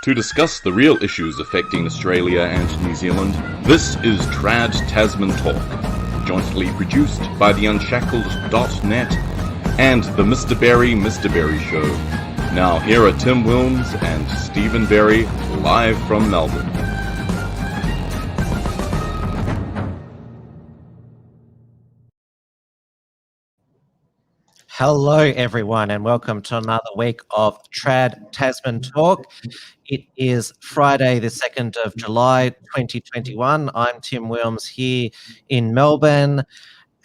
To discuss the real issues affecting Australia and New Zealand, this is Trad Tasman Talk, jointly produced by the Unshackled.net and the Mr. Berry Show. Now here are Tim Wilms and Stephen Berry, live from Melbourne. Hello everyone and welcome to another week of Trad Tasman Talk. It is Friday the 2nd of July 2021. I'm Tim Wilms here in Melbourne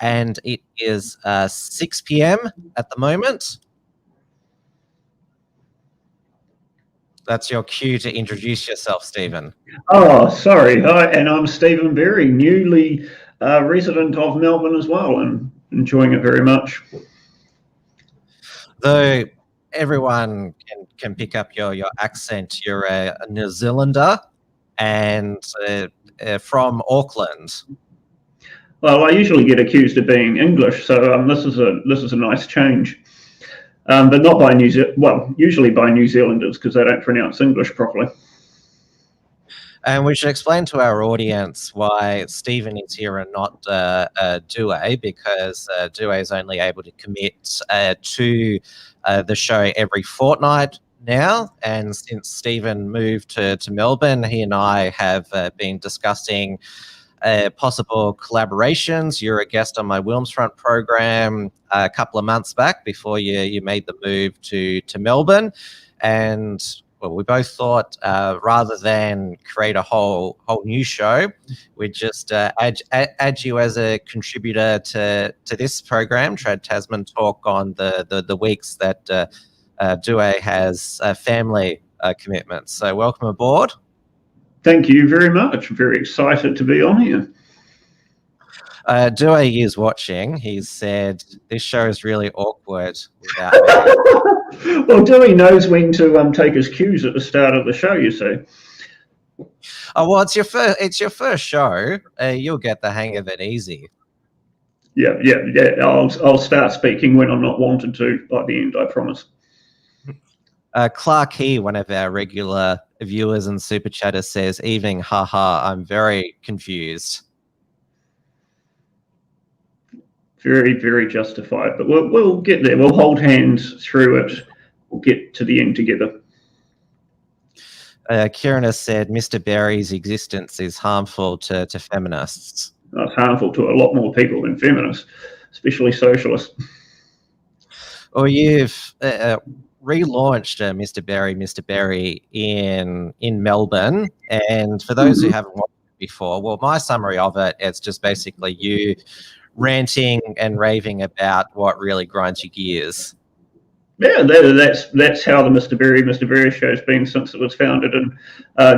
and it is 6 p.m. at the moment. That's your cue to introduce yourself, Stephen. Oh, sorry. Hi, and I'm Stephen Berry, newly resident of Melbourne as well, and enjoying it very much. Though everyone can pick up your accent, you're a New Zealander and from Auckland. Well, I usually get accused of being English, so this is a nice change, but not by usually by New Zealanders because they don't pronounce English properly. And we should explain to our audience why Stephen is here and not Due, because Due is only able to commit to the show every fortnight now. And since Stephen moved to Melbourne, he and I have been discussing possible collaborations. You're a guest on my Wilmsfront program a couple of months back before you made the move to Melbourne. And well, we both thought rather than create a whole new show, we'd just add you as a contributor to this program, Trad Tasman Talk, on the weeks that Due has family commitments. So welcome aboard. Thank you very much. Very excited to be on here. Due is watching. He said, this show is really awkward without me. Well, Dewey knows when to take his cues at the start of the show, you see. Oh, well, it's your first show. You'll get the hang of it easy. Yeah. I'll start speaking when I'm not wanted to by the end, I promise. Clark He, one of our regular viewers and super chatters, says, evening, haha, I'm very confused. Very, very justified, but we'll get there. We'll hold hands through it. We'll get to the end together. Kieran has said Mr. Berry's existence is harmful to feminists. It's harmful to a lot more people than feminists, especially socialists. Well, you've relaunched Mr. Berry in Melbourne, and for those who haven't watched it before, well, my summary of it, it's just basically you ranting and raving about what really grinds your gears. Yeah, that's how the Mr. Berry show has been since it was founded in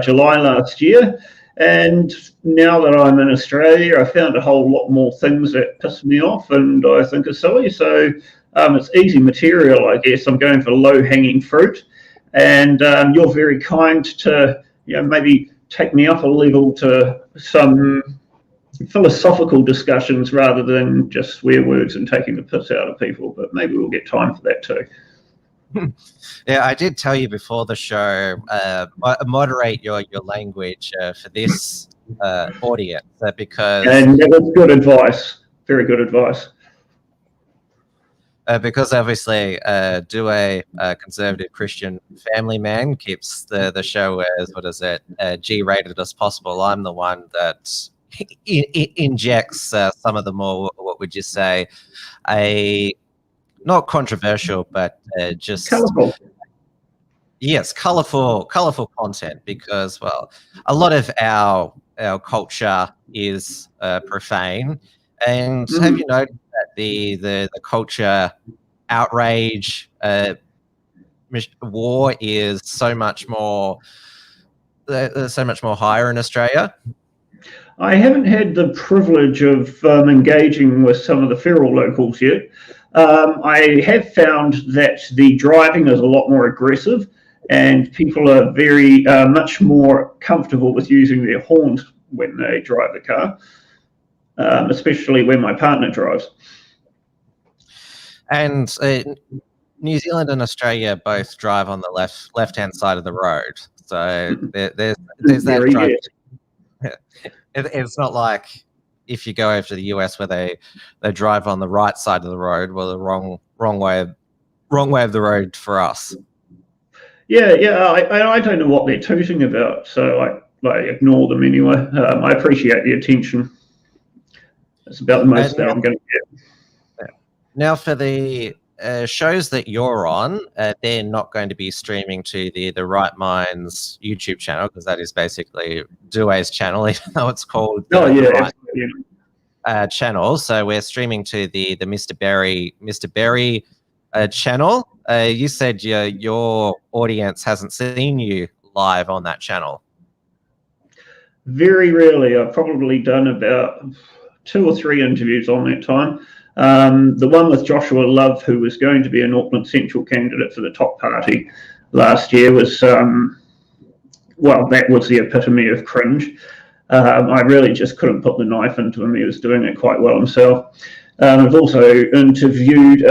July last year. And now that I'm in Australia, I found a whole lot more things that piss me off and I think are silly. So it's easy material, I guess. I'm going for low-hanging fruit. And you're very kind to maybe take me up a level to some philosophical discussions rather than just swear words and taking the piss out of people, but maybe we'll get time for that too. Yeah, I did tell you before the show, moderate your language for this audience because... And that was good advice, very good advice. Because obviously Due, a conservative Christian family man, keeps the show as, G-rated as possible. I'm the one that injects some of the more, what would you say, not controversial, but just colourful. Yes, colourful content, because well, a lot of our culture is profane, and have you noticed that the culture outrage war is so much more higher in Australia? I haven't had the privilege of engaging with some of the feral locals yet. I have found that the driving is a lot more aggressive and people are very much more comfortable with using their horns when they drive the car, especially when my partner drives. And New Zealand and Australia both drive on the left-hand side of the road. So there's that Very drive. good. It's not like if you go over to the US where they drive on the right side of the road, well, the wrong way of the road for us. Yeah. I don't know what they're tooting about, so I ignore them anyway. I appreciate the attention. It's about the most that I'm going to get. Now, for the shows that you're on, they're not going to be streaming to the Right Minds YouTube channel, because that is basically Due's channel, even though it's called the Right channel. So we're streaming to the Mr. Berry channel. You said your audience hasn't seen you live on that channel. Very rarely. I've probably done about 2 or 3 interviews on that time. The one with Joshua Love, who was going to be an Auckland Central candidate for the top party last year, was, well, that was the epitome of cringe. I really just couldn't put the knife into him. He was doing it quite well himself. I've also interviewed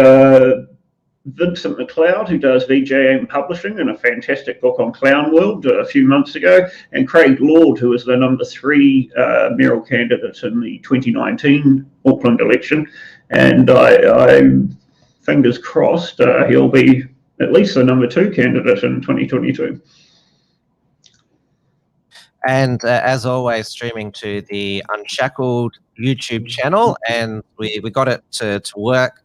Vincent McLeod, who does VJing and publishing and a fantastic book on Clown World, a few months ago, and Craig Lord, who was the number 3 mayoral candidate in the 2019 Auckland election. And I fingers crossed, he'll be at least the number 2 candidate in 2022. And as always, streaming to the Unshackled YouTube channel, and we got it to work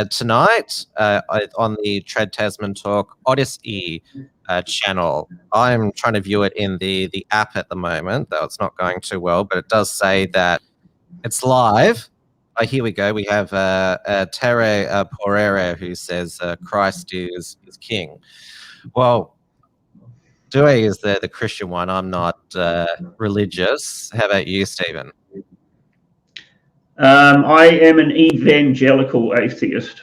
tonight on the Trad Tasman Talk Odysee channel. I'm trying to view it in the app at the moment, though it's not going too well, but it does say that it's live. Here we go. We have Tere Porere, who says Christ is king. Well, Due is the Christian one. I'm not religious. How about you, Stephen? I am an evangelical atheist.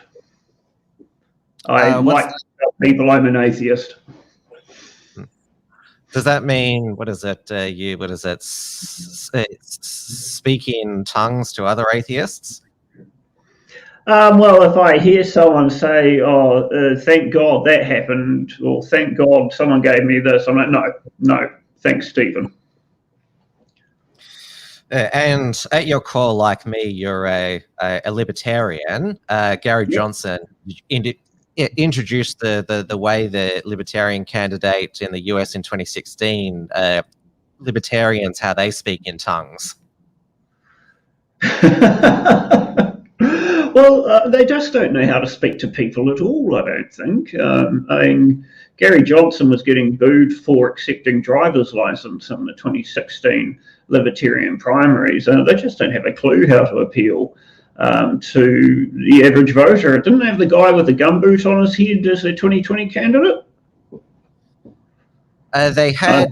I like to tell people I'm an atheist. Does that mean, what is it, speak in tongues to other atheists? Well, if I hear someone say, thank God that happened, or thank God someone gave me this, I'm like, no, thanks, Stephen. And at your core, like me, you're a libertarian. Gary Johnson introduced the way the libertarian candidate in the US in 2016, libertarians, how they speak in tongues. Well, they just don't know how to speak to people at all, I don't think. I mean, Gary Johnson was getting booed for accepting driver's license in the 2016 Libertarian primaries. They just don't have a clue how to appeal to the average voter. It didn't have the guy with the gumboot on his head as their 2020 candidate. They had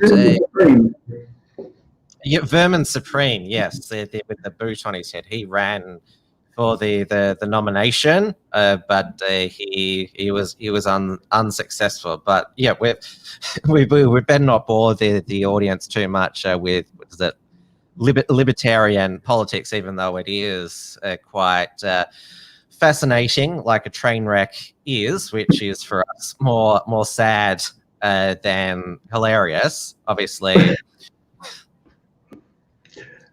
Vermin Supreme, yes, with the boot on his head. He ran for the nomination, but he was unsuccessful. But yeah, we better not bore the audience too much with that libertarian politics, even though it is quite fascinating, like a train wreck is, which is for us more sad than hilarious, obviously.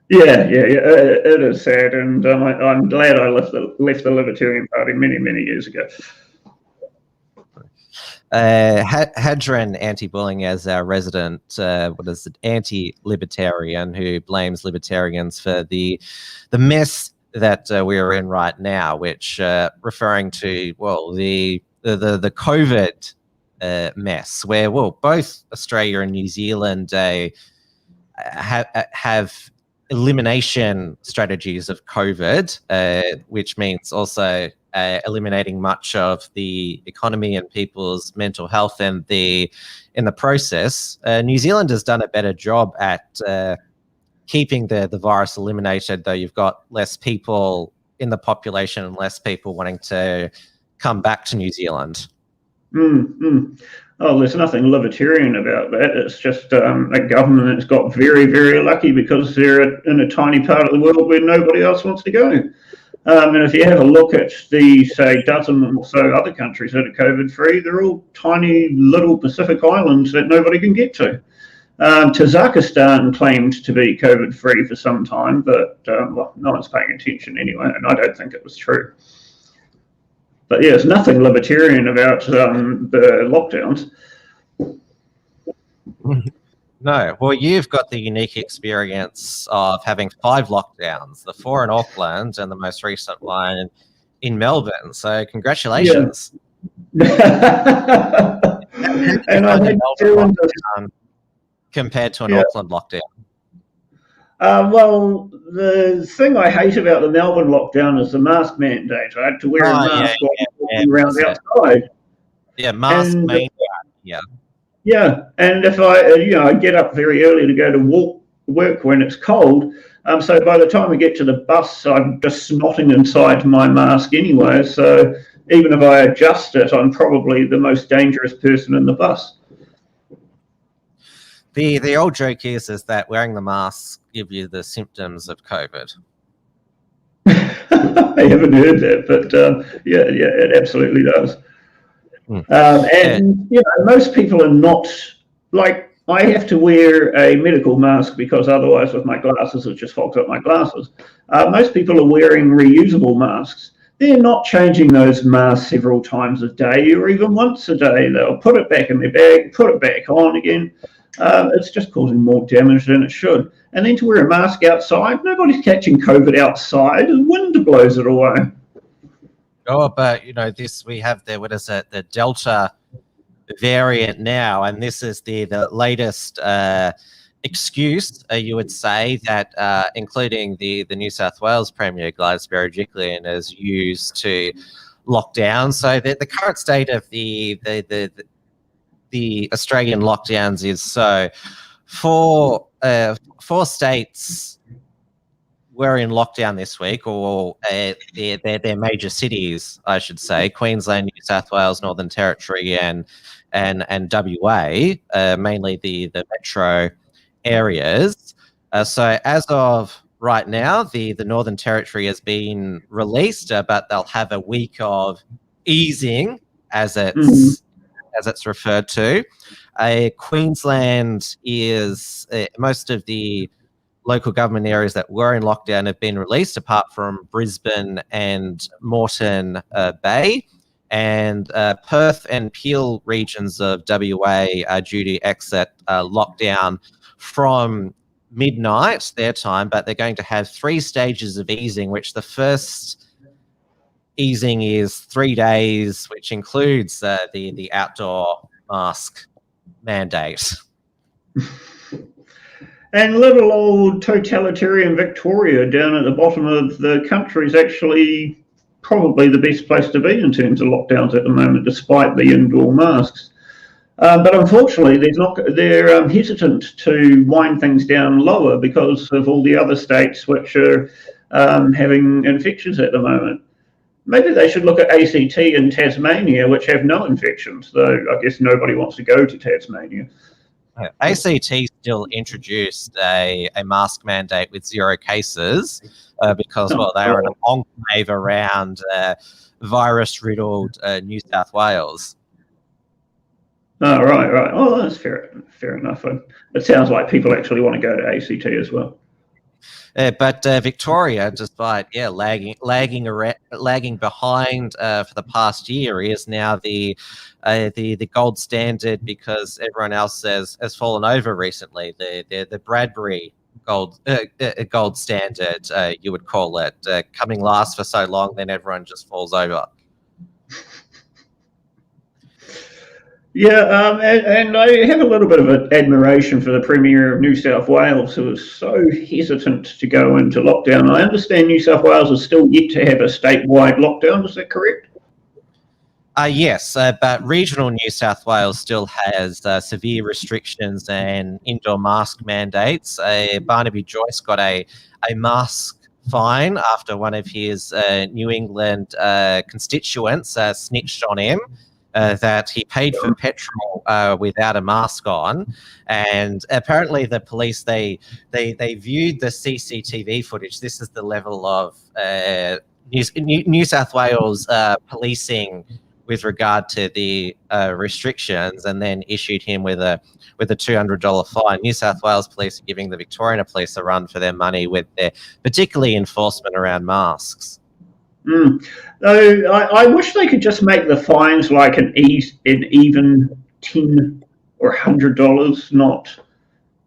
Yeah, it is sad, and I'm glad I left the Libertarian Party many years ago. Hadron Anti-Bullying as our resident, anti-libertarian, who blames libertarians for the mess that we are in right now, which referring to, well, the COVID mess, where, well, both Australia and New Zealand have elimination strategies of COVID, which means also eliminating much of the economy and people's mental health in the process. New Zealand has done a better job at keeping the virus eliminated, though you've got less people in the population and less people wanting to come back to New Zealand. Oh, there's nothing libertarian about that. It's just a government that's got very lucky because they're in a tiny part of the world where nobody else wants to go. And if you have a look at the, say, dozen or so other countries that are COVID-free, they're all tiny little Pacific islands that nobody can get to. Tajikistan claimed to be COVID-free for some time, but well, no one's paying attention anyway, and I don't think it was true. But yeah, there's nothing libertarian about the lockdowns. No, well, you've got the unique experience of having 5 lockdowns, the 4 in Auckland and the most recent one in Melbourne. So congratulations. Yeah. And I think compared to an Auckland lockdown. Well, the thing I hate about the Melbourne lockdown is the mask mandate. I had to wear a mask walking around outside. Yeah, mask mandate. Yeah. Yeah, and if I get up very early to go to work when it's cold, so by the time I get to the bus, I'm just snotting inside my mask anyway. So even if I adjust it, I'm probably the most dangerous person in the bus. The old joke is that wearing the mask give you the symptoms of COVID. I haven't heard that, but yeah, it absolutely does. And most people are not, like, I have to wear a medical mask because otherwise with my glasses it just fogs up my glasses. Most people are wearing reusable masks. They're not changing those masks several times a day or even once a day. They'll put it back in their bag, put it back on again. It's just causing more damage than it should. And then to wear a mask outside, nobody's catching COVID outside. The wind blows it away. Oh, but we have the Delta variant now, and this is the latest excuse, you would say, that including the New South Wales Premier Gladys Berejiklian has used to lock down. So the current state of the Australian lockdowns is so four states were in lockdown this week, or their major cities, I should say: Queensland, New South Wales, Northern Territory, and WA, mainly the metro areas. So as of right now, the Northern Territory has been released, but they'll have a week of easing, as it's referred to. Queensland is most of the local government areas that were in lockdown have been released, apart from Brisbane and Moreton Bay. And Perth and Peel regions of WA are due to exit lockdown from midnight their time, but they're going to have 3 stages of easing, which the first easing is 3 days, which includes the outdoor mask mandate. And little old totalitarian Victoria down at the bottom of the country is actually probably the best place to be in terms of lockdowns at the moment, despite the indoor masks. But unfortunately, they're hesitant to wind things down lower because of all the other states which are having infections at the moment. Maybe they should look at ACT and Tasmania, which have no infections, though I guess nobody wants to go to Tasmania. ACT still introduced a mask mandate with 0 cases because, they are an enclave around virus-riddled New South Wales. Oh, right. Oh, that's fair enough. It sounds like people actually want to go to ACT as well. But Victoria, despite lagging behind for the past year, is now the gold standard because everyone else has fallen over recently. The Bradbury gold standard, you would call it, coming last for so long, then everyone just falls over. Yeah, and I have a little bit of an admiration for the Premier of New South Wales, who is so hesitant to go into lockdown. I understand New South Wales is still yet to have a statewide lockdown. Is that correct? Yes, but regional New South Wales still has severe restrictions and indoor mask mandates. Barnaby Joyce got a mask fine after one of his New England constituents snitched on him. That he paid for petrol without a mask on, and apparently the police they viewed the CCTV footage. This is the level of New South Wales policing with regard to the restrictions, and then issued him with a $200 fine. New South Wales police are giving the Victorian police a run for their money with their particularly enforcement around masks. Though I wish they could just make the fines like an even $10 or $100, not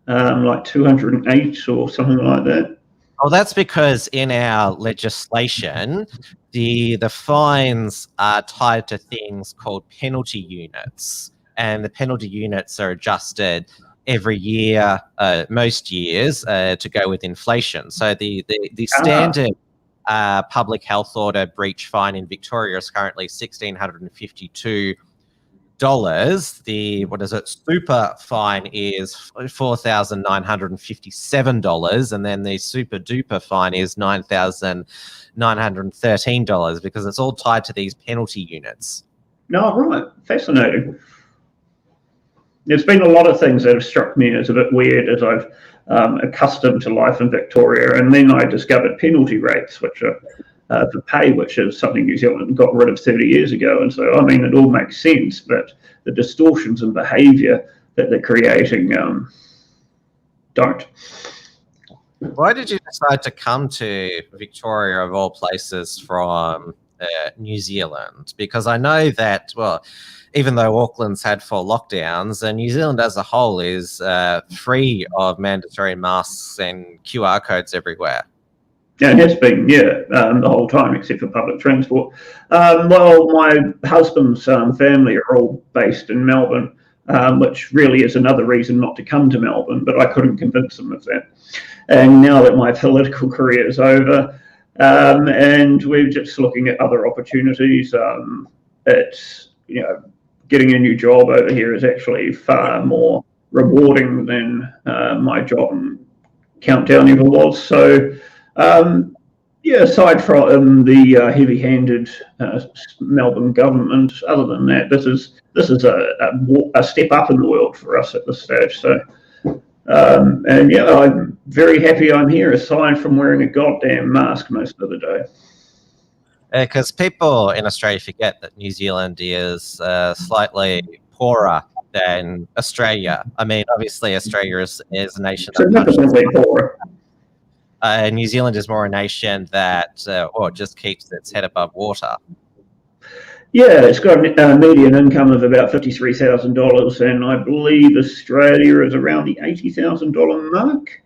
like 208 or something like that. Well, that's because in our legislation, the fines are tied to things called penalty units, and the penalty units are adjusted every year, most years, to go with inflation. So the standard public health order breach fine in Victoria is currently $1,652. The super fine is $4,957, and then the super duper fine is $9,913, because it's all tied to these penalty units. No, right, fascinating. There's been a lot of things that have struck me as a bit weird as I've accustomed to life in Victoria, and then I discovered penalty rates, which are for pay, which is something New Zealand got rid of 30 years ago. And so, I mean, it all makes sense, but the distortions in behaviour that they're creating don't. Why did you decide to come to Victoria, of all places, from New Zealand? Because I know that, well, even though Auckland's had 4 lockdowns, New Zealand as a whole is free of mandatory masks and QR codes everywhere. Yeah, it has been, the whole time, except for public transport. Well, my husband's family are all based in Melbourne, which really is another reason not to come to Melbourne, but I couldn't convince them of that. And now that my political career is over, and we're just looking at other opportunities, it's, getting a new job over here is actually far more rewarding than my job in Countdown ever was. So, aside from the heavy-handed Melbourne government, other than that, this is a step up in the world for us at this stage. So, I'm very happy I'm here, aside from wearing a goddamn mask most of the day. Because people in Australia forget that New Zealand is slightly poorer than Australia. I mean, obviously, Australia is a nation significantly poorer. New Zealand is more a nation that just keeps its head above water. Yeah, it's got a median income of about $53,000, and I believe Australia is around the $80,000 mark.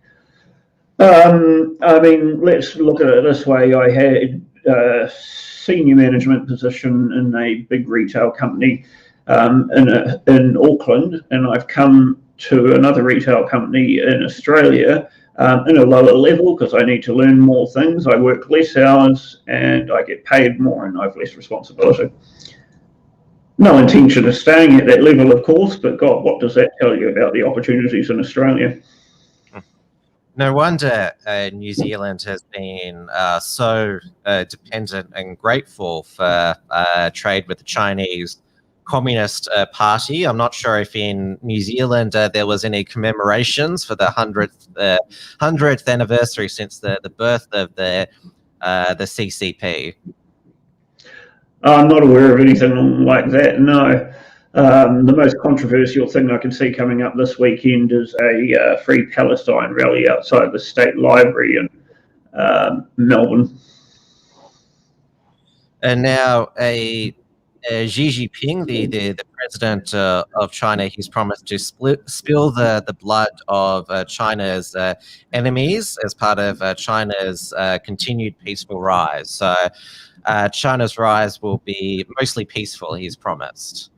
I mean, let's look at it this way. I had a senior management position in a big retail company in Auckland, and I've come to another retail company in Australia in a lower level because I need to learn more things. I work less hours and I get paid more, and I have less responsibility. No intention of staying at that level, of course, but God, what does that tell you about the opportunities in Australia? No wonder New Zealand has been so dependent and grateful for trade with the Chinese Communist Party. I'm not sure if in New Zealand there was any commemorations for the 100th anniversary since the birth of the CCP. I'm not aware of anything like that, no. The most controversial thing I can see coming up this weekend is a Free Palestine rally outside the State Library in Melbourne. And now Xi Jinping, the president of China, he's promised to spill the blood of China's enemies as part of China's continued peaceful rise. So China's rise will be mostly peaceful, he's promised.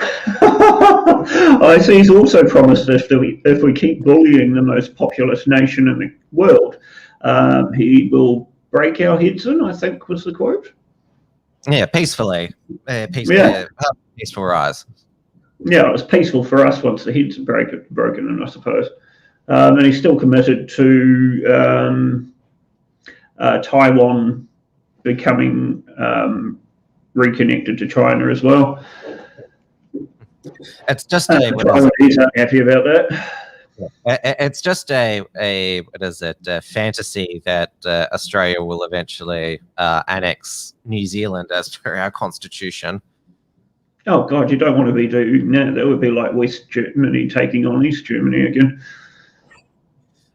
I see he's also promised if we keep bullying the most populous nation in the world, he will break our heads in, I think was the quote. Yeah, peacefully. Peaceful rise. Yeah, it was peaceful for us once the heads are broken in, I suppose. And he's still committed to Taiwan becoming reconnected to China as well. It's just Taiwanese aren't happy about that. It's just a what is it, a fantasy that Australia will eventually annex New Zealand as per our constitution. Oh God, you don't want to be doing that. That would be like West Germany taking on East Germany again.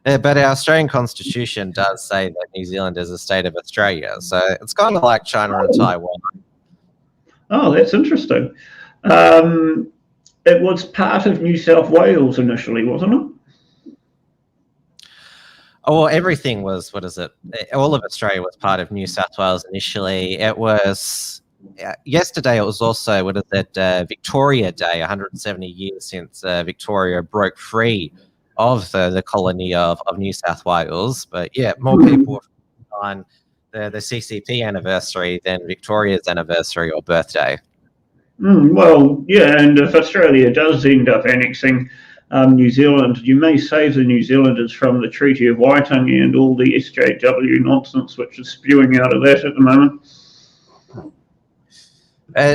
But our Australian constitution does say that New Zealand is a state of Australia, so it's kind of like China and Taiwan. Oh, that's interesting. It was part of New South Wales initially, wasn't it? Oh, well, everything was, what is it? All of Australia was part of New South Wales initially. It was, yesterday it was also, what is it, Victoria Day, 170 years since Victoria broke free of the colony of New South Wales. But yeah, more people on the CCP anniversary than Victoria's anniversary or birthday. Well, yeah, and if Australia does end up annexing New Zealand, you may save the New Zealanders from the Treaty of Waitangi and all the SJW nonsense which is spewing out of that at the moment.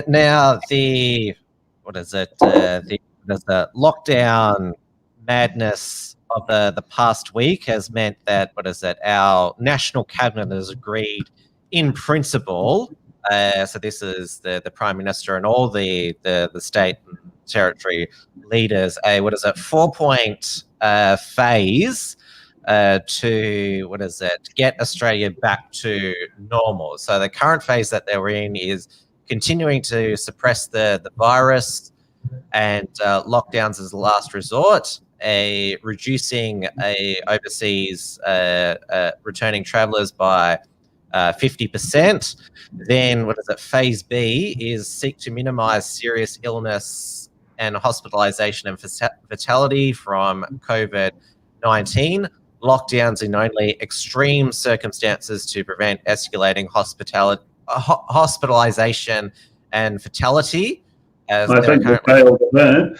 Now, the lockdown madness of the past week has meant that, our national cabinet has agreed in principle. So this is the Prime Minister and all the state and territory leaders, a 4-point phase to get Australia back to normal. So the current phase that they're in is continuing to suppress the virus and lockdowns as a last resort, reducing overseas returning travellers by 50%. Then phase B is seek to minimize serious illness and hospitalization and fatality from COVID-19. Lockdowns in only extreme circumstances to prevent escalating hospitalization and fatality. As I think we failed at that.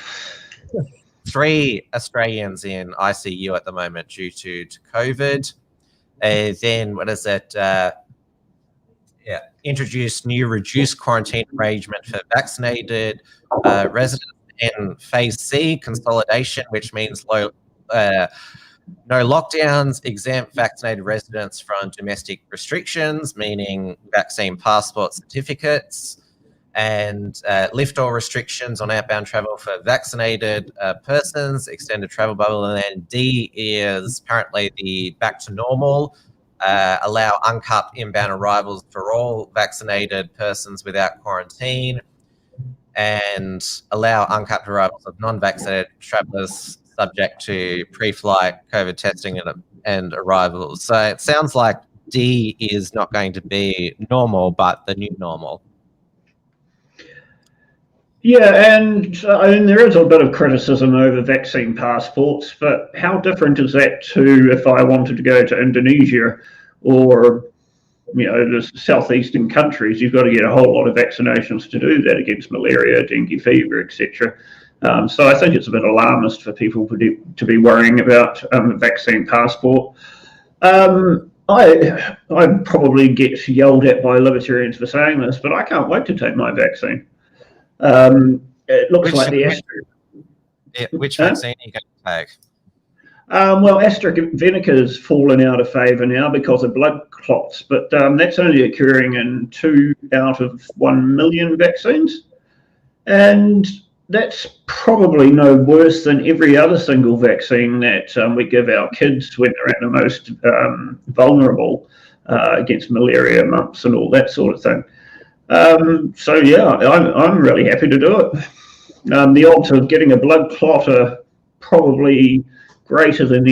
3 Australians in ICU at the moment due to COVID. Then introduce new reduced quarantine arrangement for vaccinated residents in phase C, consolidation, which means no lockdowns, exempt vaccinated residents from domestic restrictions, meaning vaccine passport certificates, and lift all restrictions on outbound travel for vaccinated persons, extended travel bubble. And then D is apparently the back to normal, allow uncapped inbound arrivals for all vaccinated persons without quarantine, and allow uncapped arrivals of non-vaccinated travellers subject to pre-flight COVID testing and arrivals. So it sounds like D is not going to be normal, but the new normal. Yeah, and there is a bit of criticism over vaccine passports, but how different is that to if I wanted to go to Indonesia or, the southeastern countries? You've got to get a whole lot of vaccinations to do that against malaria, dengue fever, etc. So I think it's a bit alarmist for people to be worrying about a vaccine passport. I probably get yelled at by libertarians for saying this, but I can't wait to take my vaccine. It looks like the Astra. Which vaccine are you going to take? Well, AstraZeneca's fallen out of favour now because of blood clots, but that's only occurring in 2 out of 1 million vaccines. And that's probably no worse than every other single vaccine that we give our kids when they're at the most vulnerable against malaria, mumps, and all that sort of thing. So yeah, I'm really happy to do it. The odds of getting a blood clot are probably greater than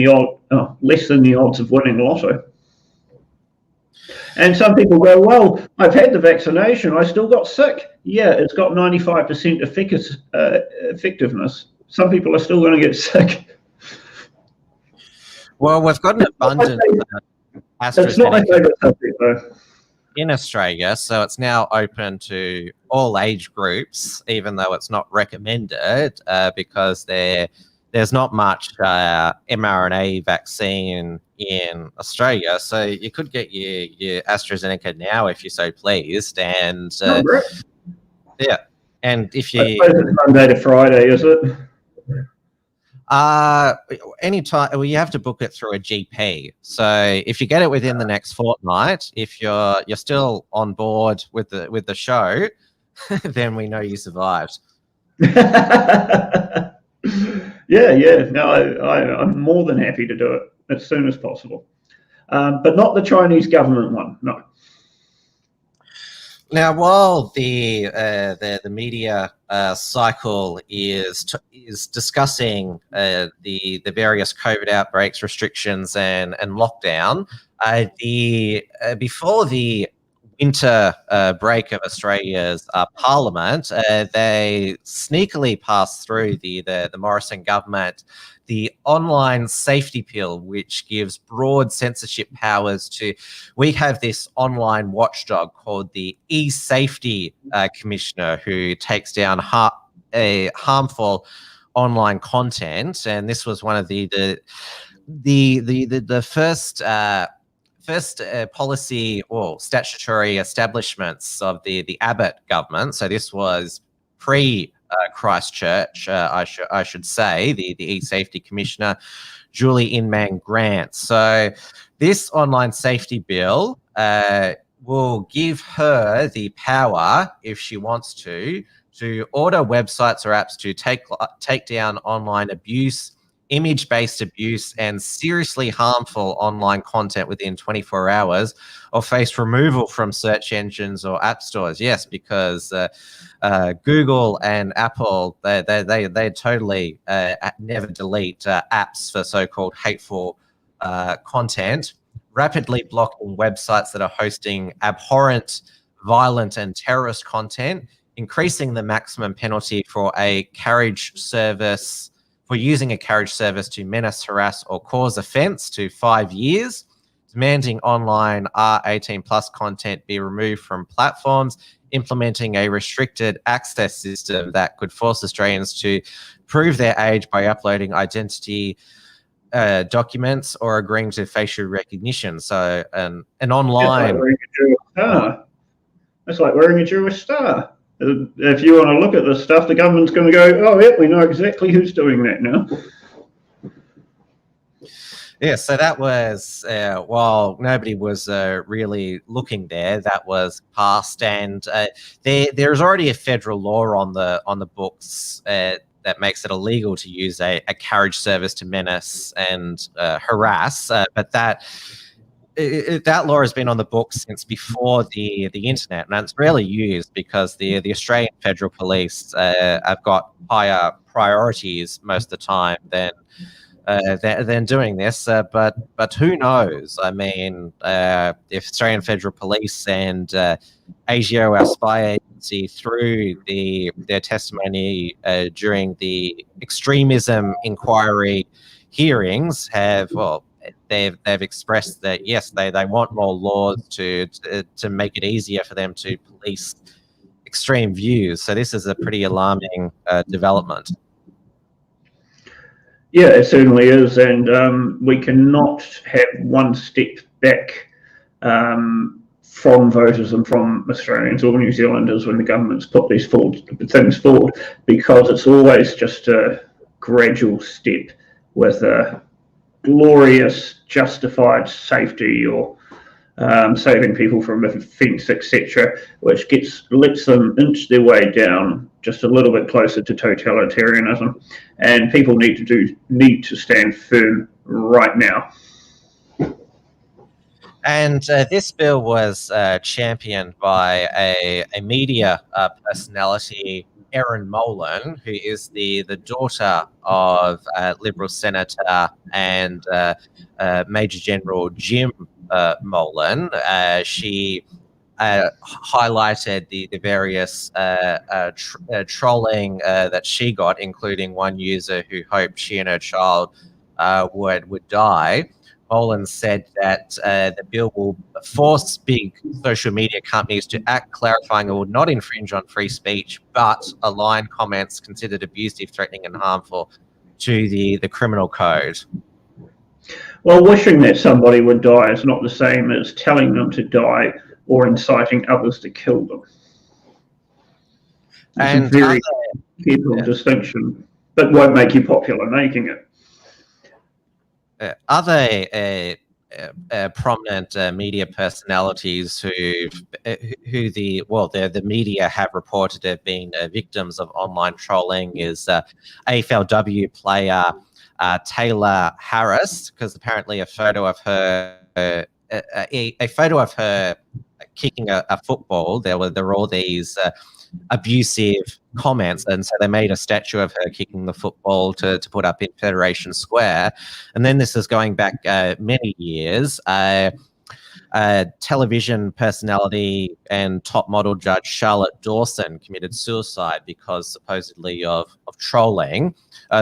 less than the odds of winning lotto. And some people go, well, I've had the vaccination, I still got sick. Yeah, it's got 95% effectiveness. Some people are still going to get sick. Well, we've got an abundance of AstraZeneca. It's not my favourite subject, though. In Australia, so it's now open to all age groups, even though it's not recommended because there's not much mRNA vaccine in Australia. So you could get your AstraZeneca now if you're so pleased. And yeah, and if you I suppose it's Monday to Friday, is it? Anytime. Well, you have to book it through a GP. So if you get it within the next fortnight, if you're still on board with the show, then we know you survived. Yeah. No, I'm more than happy to do it as soon as possible, but not the Chinese government one. No. Now, while the media cycle is discussing the various COVID outbreaks, restrictions, and lockdown, before the winter break of Australia's Parliament, they sneakily passed through the Morrison government the online safety bill, which gives broad censorship powers to. We have this online watchdog called the e-safety commissioner, who takes down harmful online content, and this was one of the first policy or statutory establishments of the Abbott government. So this was pre Christchurch, I should say, the e-safety commissioner, Julie Inman Grant. So this online safety bill will give her the power, if she wants to order websites or apps to take down online abuse, image-based abuse, and seriously harmful online content within 24 hours, or face removal from search engines or app stores. Yes, because Google and Apple, they totally never delete apps for so-called hateful content, rapidly blocking websites that are hosting abhorrent, violent, and terrorist content, increasing the maximum penalty for a carriage service, for using a carriage service to menace, harass, or cause offence to 5 years, demanding online R18 plus content be removed from platforms, implementing a restricted access system that could force Australians to prove their age by uploading identity documents or agreeing to facial recognition. So an online... It's like wearing a Jewish star. If you want to look at this stuff, the government's going to go, oh, yeah, we know exactly who's doing that now. Yeah, so that was, while nobody was really looking there, that was passed. And there's already a federal law on the books that makes it illegal to use a carriage service to menace and harass. But that law has been on the books since before the internet, and it's rarely used because the Australian Federal Police have got higher priorities most of the time than doing this. But who knows? I mean, if Australian Federal Police and ASIO, our spy agency, through their testimony during the extremism inquiry hearings, they've expressed that yes, they want more laws to make it easier for them to police extreme views. So this is a pretty alarming development. Yeah, it certainly is, and we cannot have one step back from voters and from Australians or New Zealanders when the government's put these things forward, because it's always just a gradual step with a glorious justified safety or saving people from offence, etc., which lets them inch their way down just a little bit closer to totalitarianism, and people need to stand firm right now. And this bill was championed by a media personality, Erin Molan, who is the daughter of Liberal Senator and Major General Jim Molan. She highlighted the various trolling that she got, including one user who hoped she and her child would die. Molan said that the bill will force big social media companies to act, clarifying it will not infringe on free speech, but align comments considered abusive, threatening, and harmful to the criminal code. Well, wishing that somebody would die is not the same as telling them to die or inciting others to kill them. It's a very careful distinction. but won't make you popular making it. Other prominent media personalities who the media have reported have been victims of online trolling is AFLW player Taylor Harris, because apparently a photo of her kicking a football, there were all these abusive comments, and so they made a statue of her kicking the football to put up in Federation Square. And then this is going back many years. Television personality and top model judge Charlotte Dawson committed suicide because supposedly of trolling,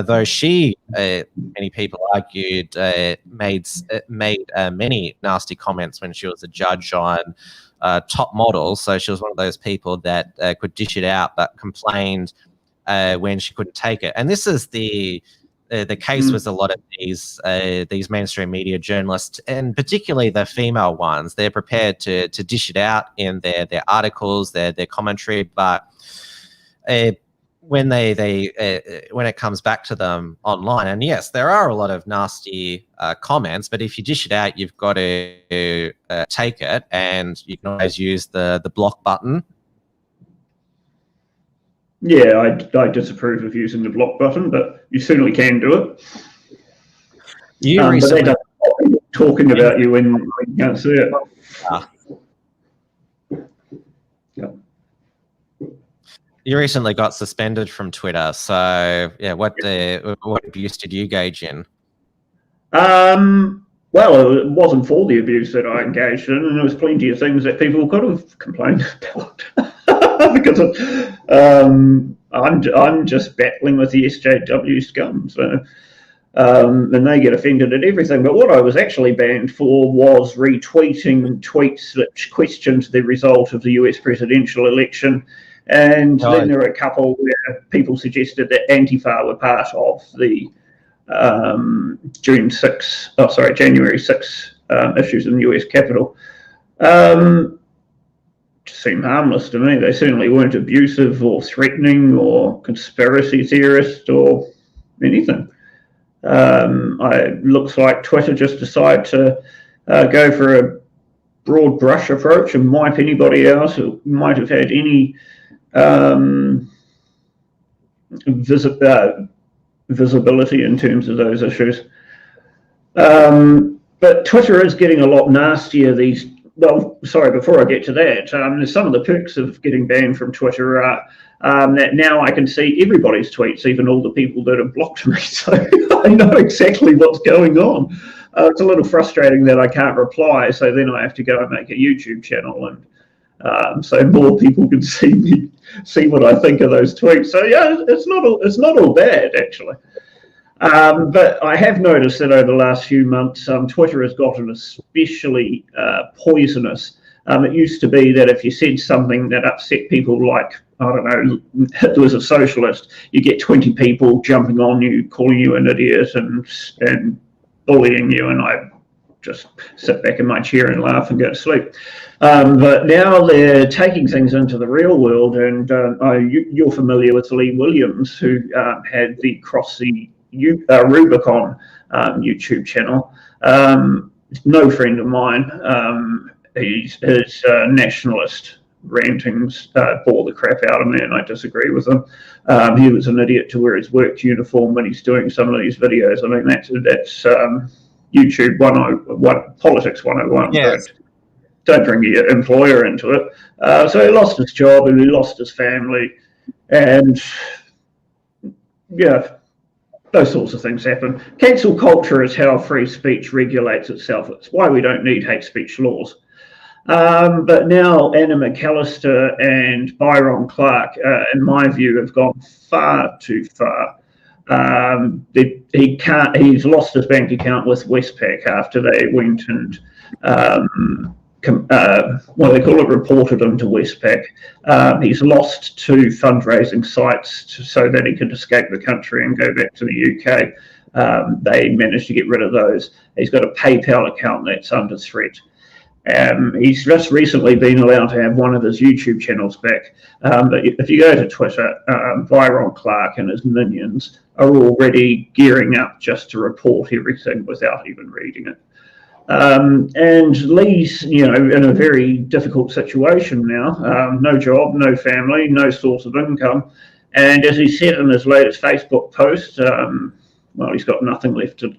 though she, many people argued, made many nasty comments when she was a judge on top models. So she was one of those people that could dish it out, but complained when she couldn't take it. And this is the case with a lot of these mainstream media journalists, and particularly the female ones. They're prepared to dish it out in their articles, their commentary, but when when it comes back to them online, and yes, there are a lot of nasty comments, but if you dish it out, you've got to take it, and you can always use the block button. Yeah, I disapprove of using the block button, but you certainly can do it. But they don't stop talking about you when you can't see it. Yeah. You recently got suspended from Twitter, so yeah, what abuse did you engage in? Well, it wasn't for the abuse that I engaged in, and there was plenty of things that people could have complained about. Because I'm just battling with the SJW scum, so and they get offended at everything. But what I was actually banned for was retweeting tweets that questioned the result of the US presidential election. And then there were a couple where people suggested that Antifa were part of the January 6 issues in the US Capitol. Seem harmless to me. They certainly weren't abusive or threatening or conspiracy theorist or anything. It looks like Twitter just decided to go for a broad brush approach and wipe anybody else who might have had any visibility in terms of those issues. But Twitter is getting a lot nastier before I get to that, some of the perks of getting banned from Twitter are that now I can see everybody's tweets, even all the people that have blocked me, so I know exactly what's going on. It's a little frustrating that I can't reply, so then I have to go and make a YouTube channel, and so more people can see what I think of those tweets. So yeah, it's not all bad, actually. But I have noticed that over the last few months, Twitter has gotten especially poisonous. It used to be that if you said something that upset people, like, I don't know, Hitler was a socialist, you get 20 people jumping on you, calling you an idiot and bullying you, and I just sit back in my chair and laugh and go to sleep. But now they're taking things into the real world, and you're familiar with Lee Williams, who had the Cross the Rubicon YouTube channel. No friend of mine. His nationalist rantings bore the crap out of me, and I disagree with him. He was an idiot to wear his work uniform when he's doing some of these videos. I mean, that's YouTube 101, Politics 101. Yes. Don't bring your employer into it. So he lost his job and he lost his family, and yeah, those sorts of things happen. Cancel culture is how free speech regulates itself. It's why we don't need hate speech laws. But now Anna McAllister and Byron Clark, in my view, have gone far too far. He's lost his bank account with Westpac after they went and reported him to Westpac. He's lost 2 fundraising sites so that he could escape the country and go back to the UK. They managed to get rid of those. He's got a PayPal account that's under threat. He's just recently been allowed to have one of his YouTube channels back. But if you go to Twitter, Byron Clark and his minions are already gearing up just to report everything without even reading it. And Lee's, in a very difficult situation now. No job, no family, no source of income. And as he said in his latest Facebook post, well, he's got nothing left to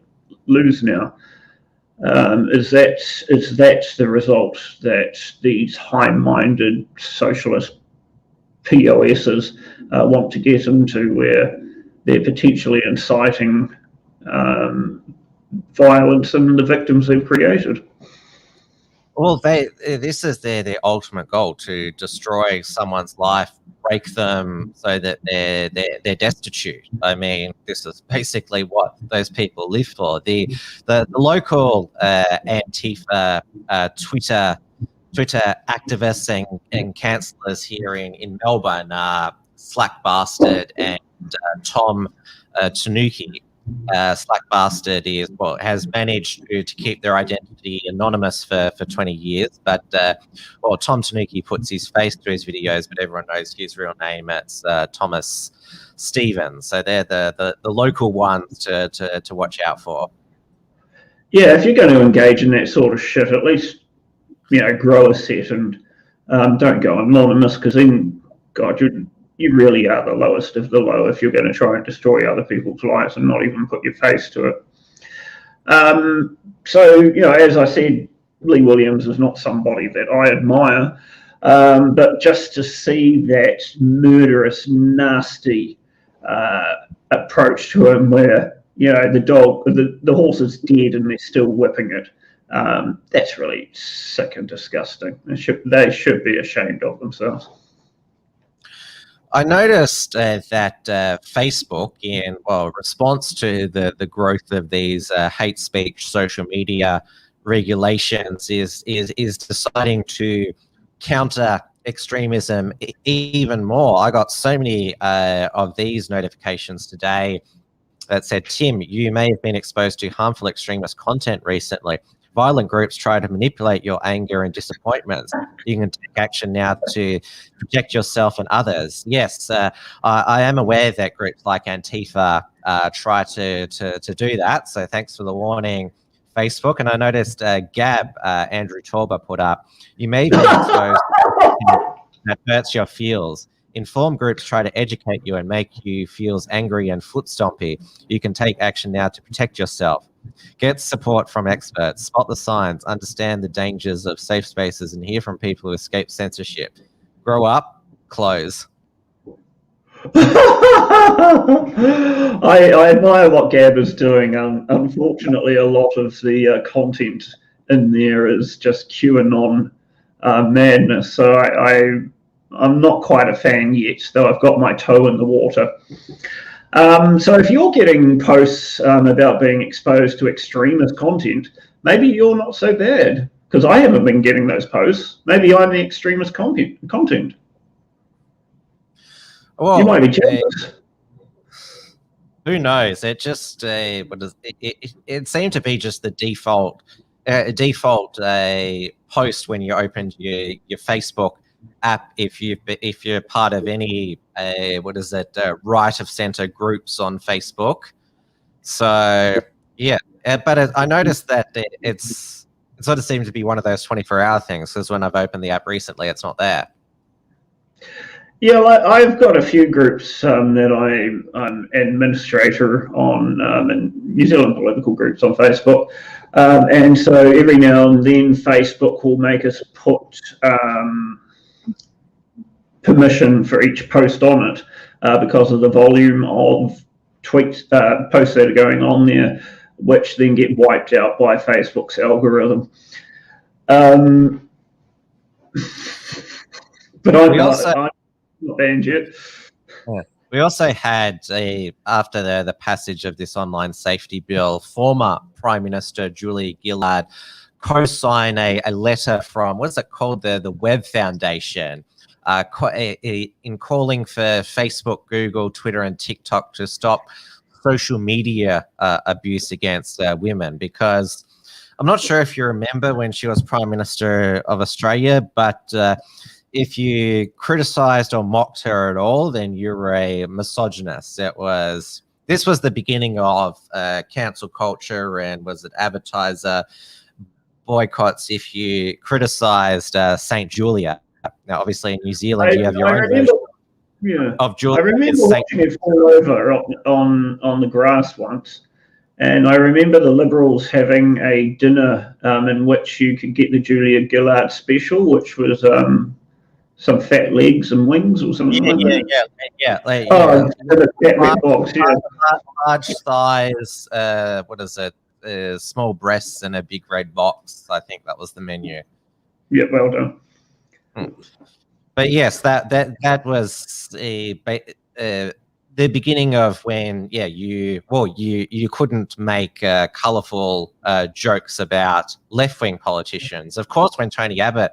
lose now. Is that the result that these high-minded socialist POSs want to get into, where they're potentially inciting violence in the victims they've created? Well, this is their ultimate goal, to destroy someone's life, break them so that they're destitute. I mean, this is basically what those people live for. The local Antifa Twitter activists and councillors here in Melbourne, Slack Bastard and Tom Tanuki. Slack Bastard has managed to keep their identity anonymous for 20 years, but Tom Tanuki puts his face to his videos, but everyone knows his real name. It's Thomas Stevens. So they're the local ones to watch out for. Yeah, if you're going to engage in that sort of shit, at least grow a set and don't go anonymous, because then, God, you really are the lowest of the low if you're going to try and destroy other people's lives and not even put your face to it. So, as I said, Lee Williams is not somebody that I admire, but just to see that murderous, nasty approach to him, where the horse is dead and they're still whipping it, that's really sick and disgusting. They should be ashamed of themselves. I noticed that Facebook, in response to the growth of these hate speech social media regulations, is deciding to counter extremism even more. I got so many of these notifications today that said, "Tim, you may have been exposed to harmful extremist content recently. Violent groups try to manipulate your anger and disappointments. You can take action now to protect yourself and others." Yes, I am aware that groups like Antifa try to do that. So thanks for the warning, Facebook. And I noticed Gab, Andrew Torber, put up, "You may be exposed that hurts your feels. Informed groups try to educate you and make you feel angry and foot stompy. You can take action now to protect yourself. Get support from experts, spot the signs, understand the dangers of safe spaces, and hear from people who escape censorship. Grow up, close." I admire what Gab is doing. Unfortunately, a lot of the content in there is just QAnon madness. So I'm not quite a fan yet, though I've got my toe in the water. So if you're getting posts about being exposed to extremist content, maybe you're not so bad, because I haven't been getting those posts. Maybe I'm the extremist content. Well, you might be jealous. Who knows? It just it seemed to be just the default post when you opened your Facebook app, if you're part of any right of center groups on Facebook. So yeah, but I noticed that it sort of seemed to be one of those 24-hour things, because when I've opened the app recently, it's not there. Yeah, I've got a few groups that I'm administrator on, in New Zealand political groups on Facebook, and so every now and then Facebook will make us put permission for each post on it, because of the volume of tweets, posts that are going on there, which then get wiped out by Facebook's algorithm. But I'm not banned yet. Yeah. We also had after the passage of this online safety bill, former Prime Minister Julie Gillard co-sign a letter from, what is it called, the Web Foundation, in calling for Facebook, Google, Twitter, and TikTok to stop social media abuse against women, because I'm not sure if you remember when she was Prime Minister of Australia, but if you criticised or mocked her at all, then you were a misogynist. This was the beginning of cancel culture, and was it advertiser boycotts if you criticised St. Julia. Now, obviously, in New Zealand, you have your own version of Julia. I remember watching it fall over on the grass once, and I remember the Liberals having a dinner in which you could get the Julia Gillard special, which was some fat legs and wings or something like that. Large thighs, what is it? Small breasts and a big red box. I think that was the menu. Yeah, well done. But yes, that was the beginning of when you couldn't make colourful jokes about left-wing politicians. Of course, when Tony Abbott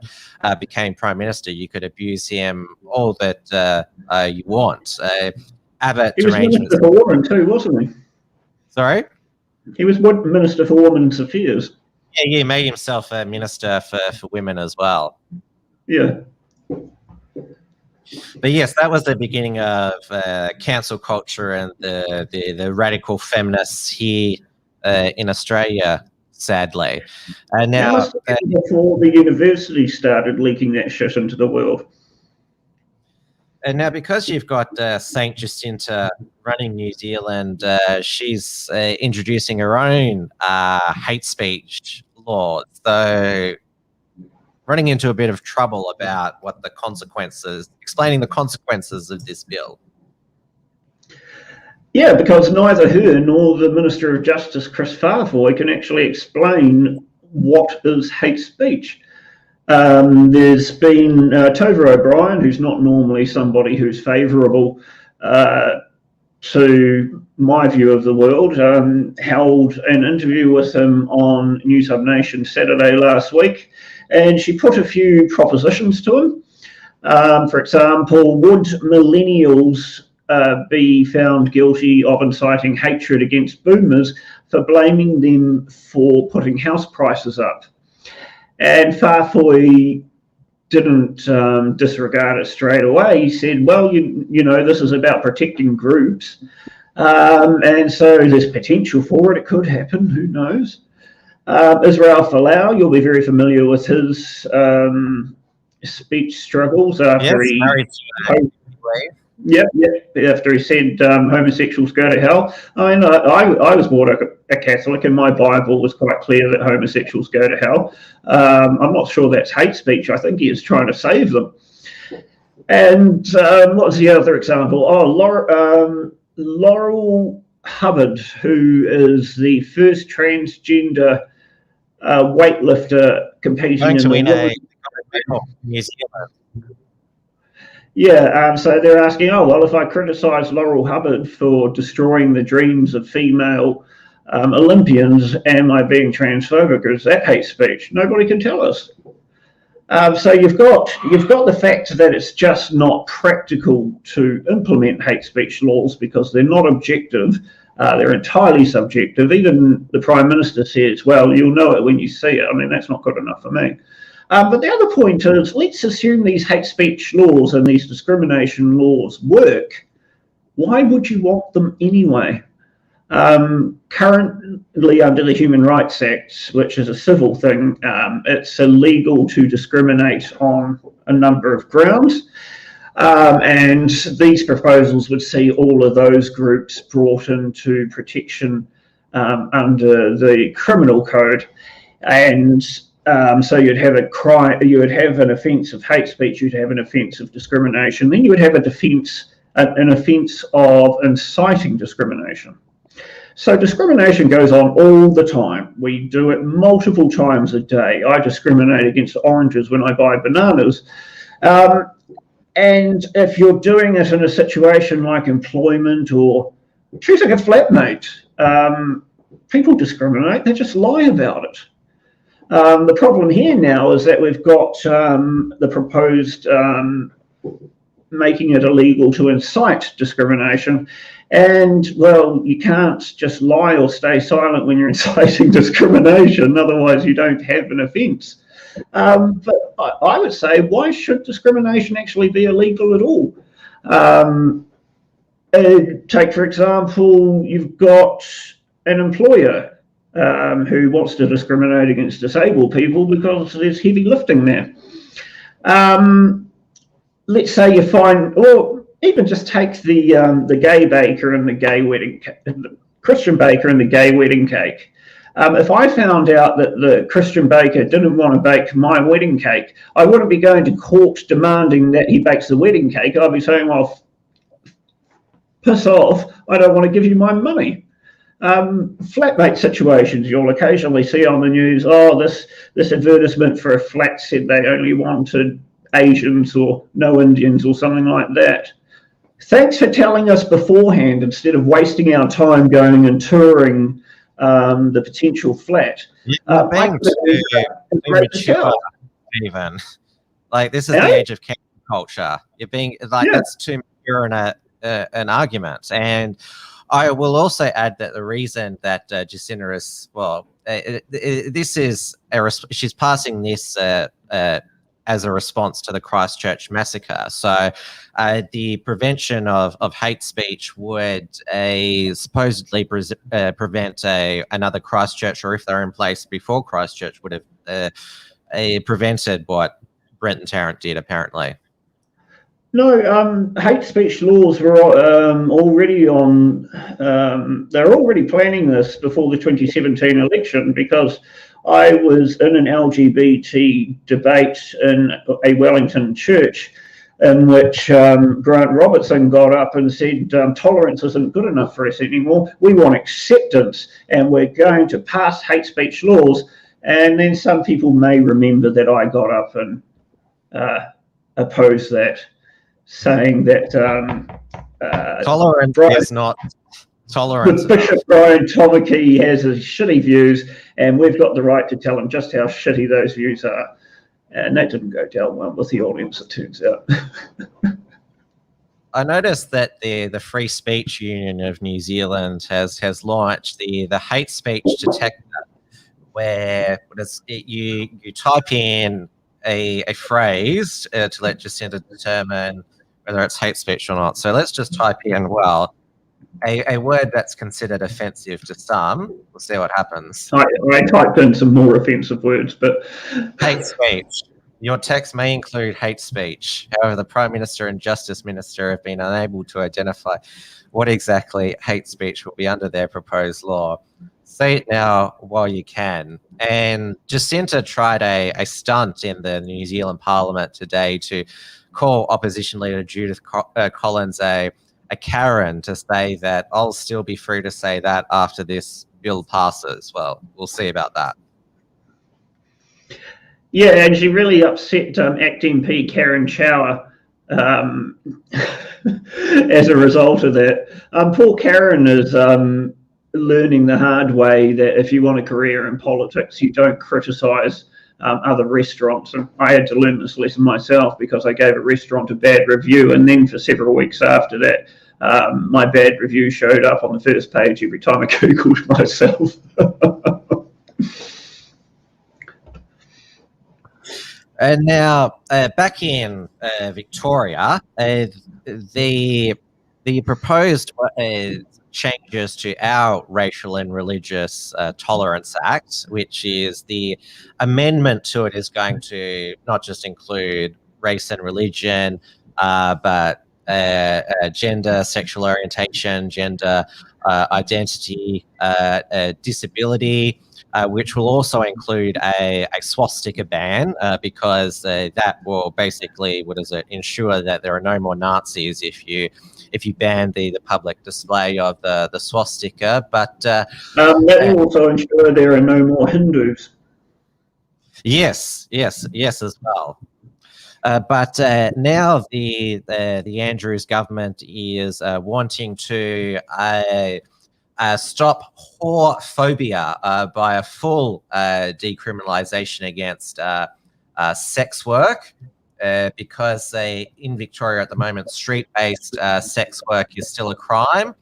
became Prime Minister, you could abuse him all that you want. Abbott he was Minister for Women too, wasn't he? Sorry? He was Minister for Women's Affairs. Yeah, he made himself a minister for women as well. Yeah. But yes, that was the beginning of cancel culture and the radical feminists here in Australia, sadly. And now, before the university started leaking that shit into the world. And now, because you've got St. Jacinta running New Zealand, she's introducing her own hate speech law. So running into a bit of trouble about what the consequences, explaining the consequences of this bill. Yeah, because neither her nor the Minister of Justice, Chris Farfoy, can actually explain what is hate speech. There's been Tova O'Brien, who's not normally somebody who's favourable to my view of the world, held an interview with him on News Hub Nation Saturday last week, and she put a few propositions to him. For example, would millennials be found guilty of inciting hatred against boomers for blaming them for putting house prices up? And Farfoy didn't disregard it straight away. He said, well, you know, this is about protecting groups. And so there's potential for it. It could happen. Who knows? Israel Folau, you'll be very familiar with his speech struggles after after he said homosexuals go to hell. I mean, I was brought up a Catholic, and my Bible was quite clear that homosexuals go to hell. I'm not sure that's hate speech. I think he is trying to save them. And what's the other example? Oh, Laurel Hubbard, who is the first transgender weightlifter competing in New Zealand. Yeah, so they're asking, oh, well, if I criticise Laurel Hubbard for destroying the dreams of female Olympians, am I being transphobic, or is that hate speech? Nobody can tell us. So you've got the fact that it's just not practical to implement hate speech laws because they're not objective. They're entirely subjective. Even the Prime Minister says, well, you'll know it when you see it. I mean, that's not good enough for me. But the other point is, let's assume these hate speech laws and these discrimination laws work. Why would you want them anyway? Currently, under the Human Rights Act, which is a civil thing, it's illegal to discriminate on a number of grounds. And these proposals would see all of those groups brought into protection under the criminal code. And so you'd have an offence of hate speech, you'd have an offence of discrimination, then you would have an offence of inciting discrimination. So discrimination goes on all the time. We do it multiple times a day. I discriminate against oranges when I buy bananas. And if you're doing it in a situation like employment or choosing a flatmate, people discriminate, they just lie about it. The problem here now is that we've got the proposed making it illegal to incite discrimination. And, well, you can't just lie or stay silent when you're inciting discrimination, otherwise you don't have an offence. But I would say, why should discrimination actually be illegal at all? Take, for example, you've got an employer who wants to discriminate against disabled people because there's heavy lifting there. Let's say you find, or even just take the gay baker and the gay wedding, the Christian baker and the gay wedding cake. If I found out that the Christian baker didn't want to bake my wedding cake, I wouldn't be going to court demanding that he bakes the wedding cake. I'd be saying, well, piss off, I don't want to give you my money. Flatmate situations you'll occasionally see on the news. Oh, this advertisement for a flat said they only wanted Asians or no Indians or something like that. Thanks for telling us beforehand instead of wasting our time going and touring the potential flat. Even like this is the age of cancel culture. You're being like that's too mature an argument. And I will also add that the reason that Jacinta is, well, this is she's passing this as a response to the Christchurch massacre. So the prevention of hate speech would supposedly prevent another Christchurch, or if they're in place before Christchurch, would have prevented what Brent and Tarrant did, apparently. No, hate speech laws were already on, they're already planning this before the 2017 election, because I was in an LGBT debate in a Wellington church in which Grant Robertson got up and said, tolerance isn't good enough for us anymore. We want acceptance, and we're going to pass hate speech laws. And then some people may remember that I got up and opposed that, saying that tolerance is not tolerance. Bishop Brian Tomaki has his shitty views, and we've got the right to tell him just how shitty those views are. And that didn't go down well with the audience, it turns out. I noticed that the Free Speech Union of New Zealand has launched the hate speech detector, where you type in a phrase to let Jacinta determine whether it's hate speech or not. So let's just type in, well, a word that's considered offensive to some. We'll see what happens. I typed in some more offensive words, but... Hate speech. Your text may include hate speech. However, the Prime Minister and Justice Minister have been unable to identify what exactly hate speech will be under their proposed law. Say it now while you can. And Jacinta tried a stunt in the New Zealand Parliament today to call opposition leader Judith Collins a Karen, to say that I'll still be free to say that after this bill passes. Well, we'll see about that. Yeah, and she really upset Acting MP Karen Chower as a result of that. Poor Karen is learning the hard way that if you want a career in politics, you don't criticise other restaurants. And I had to learn this lesson myself, because I gave a restaurant a bad review, and then for several weeks after that, my bad review showed up on the first page every time I Googled myself. And now, back in Victoria, the proposed changes to our Racial and Religious Tolerance Act, which is the amendment to it, is going to not just include race and religion, but gender, sexual orientation, gender identity, disability, which will also include a swastika ban, because that will basically, ensure that there are no more Nazis if you ban the public display of the swastika. But that will also ensure there are no more Hindus. Yes, as well. But now the Andrews government is wanting to stop whorephobia by a full decriminalisation against sex work, because in Victoria at the moment, street-based sex work is still a crime.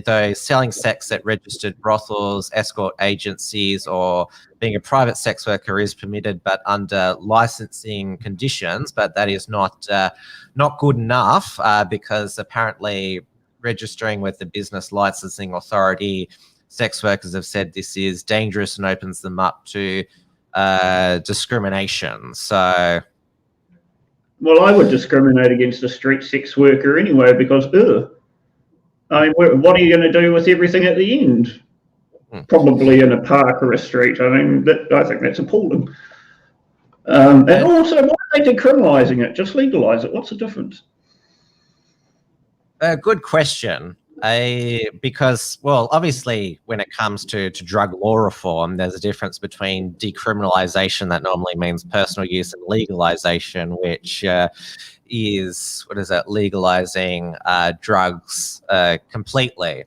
though selling sex at registered brothels, escort agencies, or being a private sex worker is permitted, but under licensing conditions. But that is not good enough because apparently registering with the Business Licensing Authority, sex workers have said this is dangerous and opens them up to discrimination. So, well, I would discriminate against a street sex worker anyway because, I mean, what are you going to do with everything at the end? Probably in a park or a street. I mean, I think that's appalling. And also, why are they decriminalising it? Just legalise it. What's the difference? Good question. Because, well, obviously, when it comes to drug law reform, there's a difference between decriminalisation, that normally means personal use, and legalisation, which is, legalising drugs completely.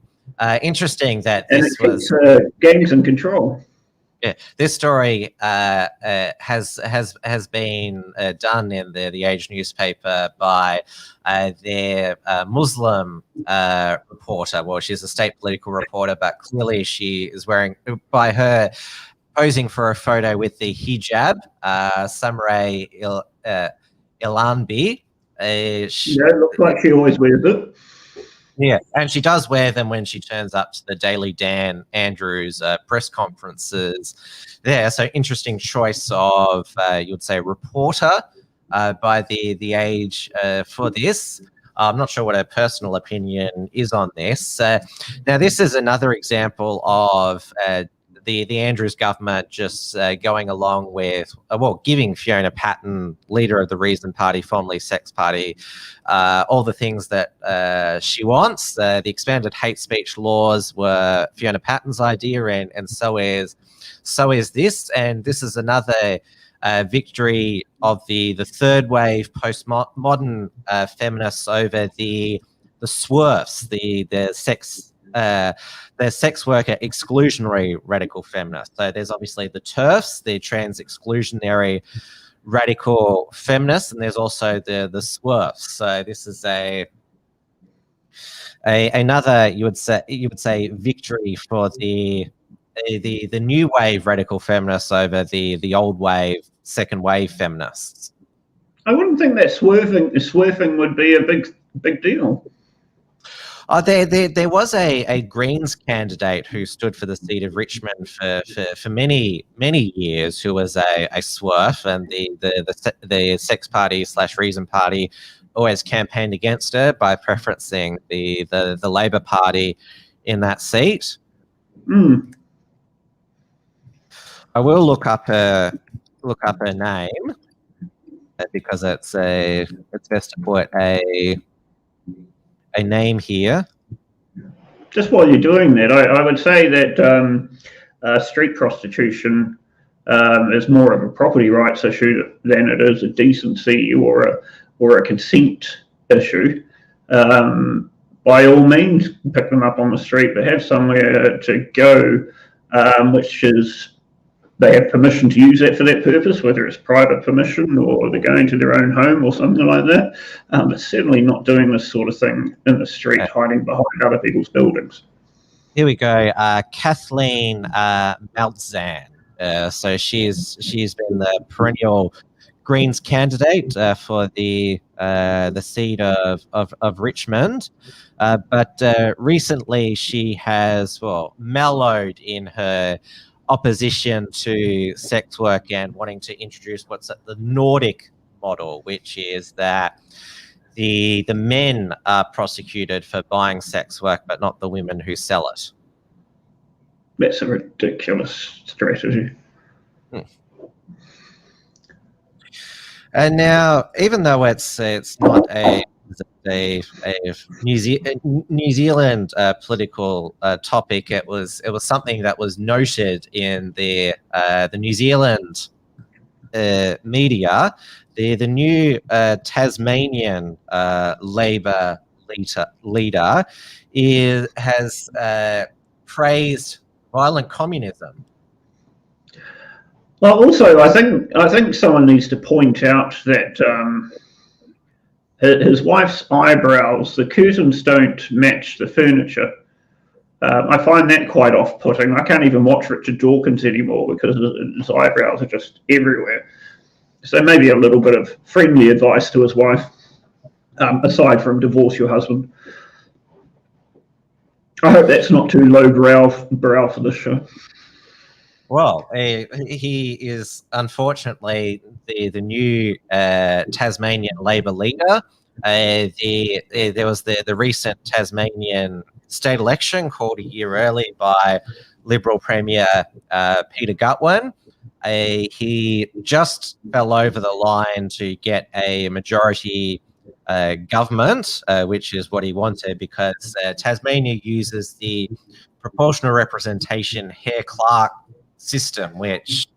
Interesting that this was gangs in control. Yeah, this story has been done in the Age newspaper by their Muslim reporter. Well, she's a state political reporter, but clearly she is wearing, by her posing for a photo with the hijab, Samray Ilanbi. It looks like she always wears it. Yeah, and she does wear them when she turns up to the Daily Dan Andrews press conferences there. So interesting choice of, you would say, reporter by the Age for this. I'm not sure what her personal opinion is on this. Now, this is another example of the Andrews government just going along with, giving Fiona Patten, leader of the Reason Party, formerly Sex Party, all the things that she wants. The expanded hate speech laws were Fiona Patten's idea, and so is this. And this is another victory of the third wave postmodern feminists over the SWERFs, the sex worker exclusionary radical feminists. So there's obviously the TERFs, the trans exclusionary radical feminists, and there's also the SWERFs. So this is another you would say victory for the new wave radical feminists over the old wave second wave feminists. I wouldn't think that swerving would be a big deal. There was a Greens candidate who stood for the seat of Richmond for many years, who was a SWERF, and the Sex Party / Reason Party always campaigned against her by preferencing the Labor Party in that seat. I will look up her name because it's best to put a name here. Just while you're doing that, I would say that street prostitution is more of a property rights issue than it is a decency or a consent issue. By all means, pick them up on the street, but have somewhere to go, which is they have permission to use that for that purpose, whether it's private permission or they're going to their own home or something like that. But certainly not doing this sort of thing in the street, hiding behind other people's buildings. Here we go. Kathleen Maltzan. So she's been the perennial Greens candidate for the seat of Richmond, but recently she has mellowed in her opposition to sex work and wanting to introduce what's the Nordic model, which is that the men are prosecuted for buying sex work, but not the women who sell it. That's a ridiculous strategy. And now, even though it's not a New Zealand political topic, it was something that was noted in the New Zealand media. The new Tasmanian Labor leader has praised violent communism. Well, also, I think someone needs to point out that his wife's eyebrows, the curtains don't match the furniture. I find that quite off-putting. I can't even watch Richard Dawkins anymore because his eyebrows are just everywhere. So maybe a little bit of friendly advice to his wife, aside from divorce your husband. I hope that's not too low brow for this show. Well, he is unfortunately the new Tasmanian Labor leader. There was the recent Tasmanian state election called a year early by Liberal Premier Peter Gutwein. He just fell over the line to get a majority government, which is what he wanted, because Tasmania uses the proportional representation Hare-Clark system, which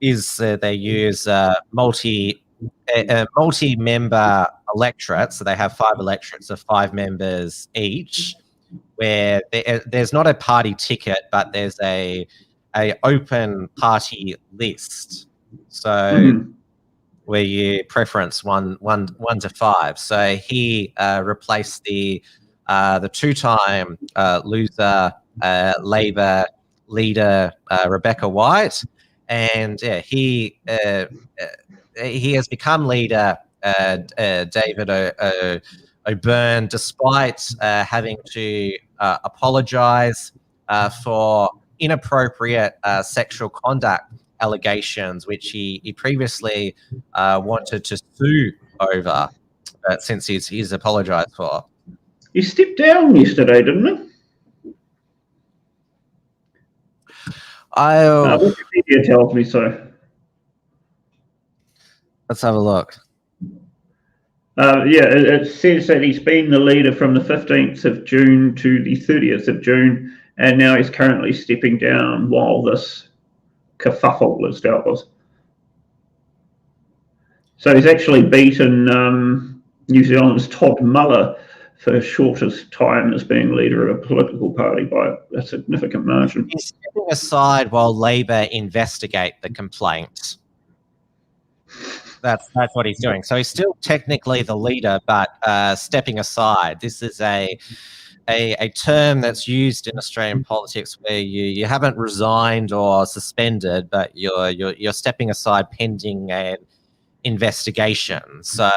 is they use multi-member electorates. So they have 5 electorates of 5 members each, where there's not a party ticket, but there's a open party list. So where you preference one to 5. So he replaced the 2-time loser Labor leader Rebecca White, and he has become leader David O'Byrne, despite having to apologise for inappropriate sexual conduct allegations, which he previously wanted to sue over, since he's apologised for. He stepped down yesterday, didn't he? Wikipedia tells me so. Let's have a look. It says that he's been the leader from the 15th of June to the 30th of June, and now he's currently stepping down while this kerfuffle is dealt with. So he's actually beaten New Zealand's Todd Muller for his shortest time as being leader of a political party by a significant margin. He's stepping aside while Labor investigate the complaint. That's what he's doing. So he's still technically the leader, but stepping aside. This is a term that's used in Australian politics where you haven't resigned or suspended, but you're stepping aside pending an investigation. So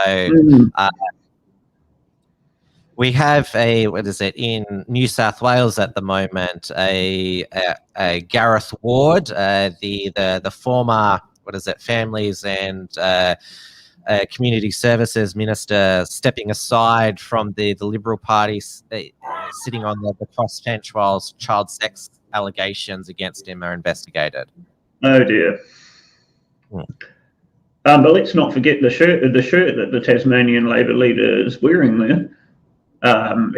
we have in New South Wales at the moment, a Gareth Ward, the former Families and Community Services Minister, stepping aside from the Liberal Party, sitting on the crossbench whilst child sex allegations against him are investigated. Oh dear. But let's not forget the shirt that the Tasmanian Labor leader is wearing there.